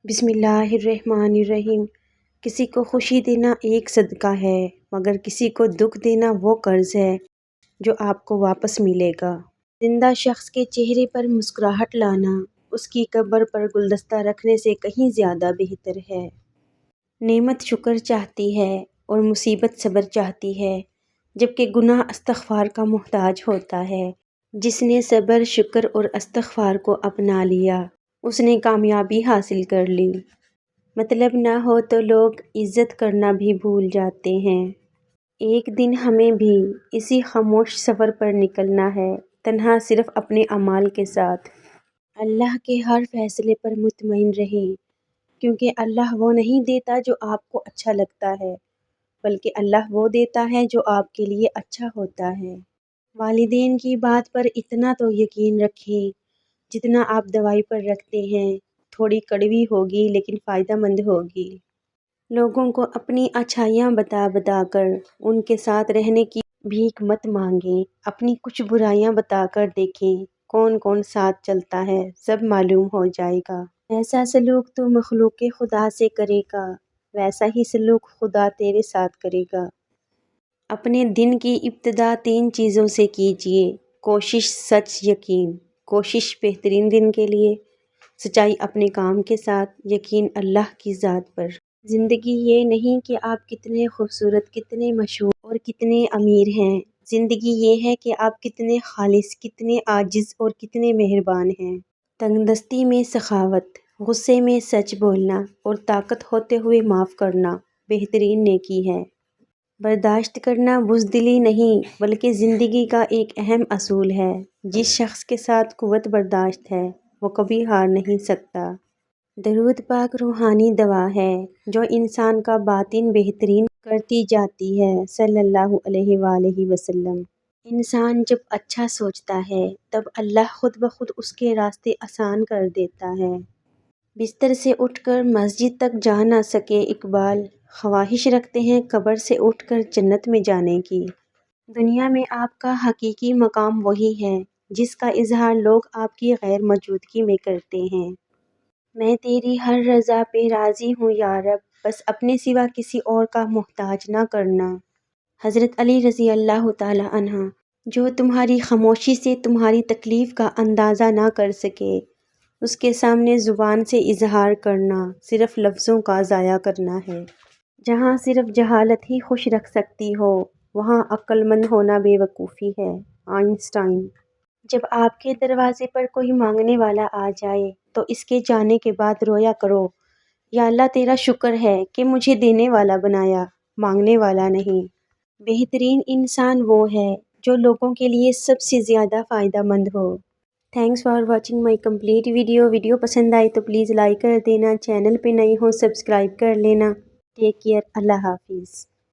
بسم اللہ الرحمن الرحیم۔ کسی کو خوشی دینا ایک صدقہ ہے، مگر کسی کو دکھ دینا وہ قرض ہے جو آپ کو واپس ملے گا۔ زندہ شخص کے چہرے پر مسکراہٹ لانا اس کی قبر پر گلدستہ رکھنے سے کہیں زیادہ بہتر ہے۔ نعمت شکر چاہتی ہے اور مصیبت صبر چاہتی ہے، جبکہ گناہ استغفار کا محتاج ہوتا ہے۔ جس نے صبر، شکر اور استغفار کو اپنا لیا، اس نے کامیابی حاصل کر لی۔ مطلب نہ ہو تو لوگ عزت کرنا بھی بھول جاتے ہیں۔ ایک دن ہمیں بھی اسی خاموش سفر پر نکلنا ہے، تنہا صرف اپنے اعمال کے ساتھ۔ اللہ کے ہر فیصلے پر مطمئن رہیں، کیونکہ اللہ وہ نہیں دیتا جو آپ کو اچھا لگتا ہے، بلکہ اللہ وہ دیتا ہے جو آپ کے لیے اچھا ہوتا ہے۔ والدین کی بات پر اتنا تو یقین رکھیں جتنا آپ دوائی پر رکھتے ہیں، تھوڑی کڑوی ہوگی لیکن فائدہ مند ہوگی۔ لوگوں کو اپنی اچھائیاں بتا بتا کر ان کے ساتھ رہنے کی بھیک مت مانگیں، اپنی کچھ برائیاں بتا کر دیکھیں کون کون ساتھ چلتا ہے، سب معلوم ہو جائے گا۔ ایسا سلوک تو مخلوق خدا سے کرے گا، ویسا ہی سلوک خدا تیرے ساتھ کرے گا۔ اپنے دن کی ابتدا 3 چیزوں سے کیجیے: کوشش، سچ، یقین۔ کوشش بہترین دن کے لیے، سچائی اپنے کام کے ساتھ، یقین اللہ کی ذات پر۔ زندگی یہ نہیں کہ آپ کتنے خوبصورت، کتنے مشہور اور کتنے امیر ہیں، زندگی یہ ہے کہ آپ کتنے خالص، کتنے عاجز اور کتنے مہربان ہیں۔ تنگ دستی میں سخاوت، غصے میں سچ بولنا اور طاقت ہوتے ہوئے معاف کرنا بہترین نیکی ہے۔ برداشت کرنا بزدلی نہیں بلکہ زندگی کا ایک اہم اصول ہے۔ جس شخص کے ساتھ قوت برداشت ہے وہ کبھی ہار نہیں سکتا۔ درود پاک روحانی دوا ہے جو انسان کا باطن بہترین کرتی جاتی ہے، صلی اللہ علیہ وآلہ وسلم۔ انسان جب اچھا سوچتا ہے تب اللہ خود بخود اس کے راستے آسان کر دیتا ہے۔ بستر سے اٹھ کر مسجد تک جا نہ سکے اقبال، خواہش رکھتے ہیں قبر سے اٹھ کر جنت میں جانے کی۔ دنیا میں آپ کا حقیقی مقام وہی ہے جس کا اظہار لوگ آپ کی غیر موجودگی میں کرتے ہیں۔ میں تیری ہر رضا پہ راضی ہوں یا رب، بس اپنے سوا کسی اور کا محتاج نہ کرنا۔ حضرت علی رضی اللہ تعالی عنہ۔ جو تمہاری خاموشی سے تمہاری تکلیف کا اندازہ نہ کر سکے، اس کے سامنے زبان سے اظہار کرنا صرف لفظوں کا ضائع کرنا ہے۔ جہاں صرف جہالت ہی خوش رکھ سکتی ہو، وہاں عقل مند ہونا بے وقوفی ہے۔ آئنسٹائن۔ جب آپ کے دروازے پر کوئی مانگنے والا آ جائے تو اس کے جانے کے بعد رویا کرو، یا اللہ تیرا شکر ہے کہ مجھے دینے والا بنایا، مانگنے والا نہیں۔ بہترین انسان وہ ہے جو لوگوں کے لیے سب سے زیادہ فائدہ مند ہو۔ Thanks for watching my complete video. Video پسند آئی تو پلیز لائک کر دینا، چینل پہ نئے ہو سبسکرائب کر لینا۔ ٹیک کیئر، اللہ حافظ۔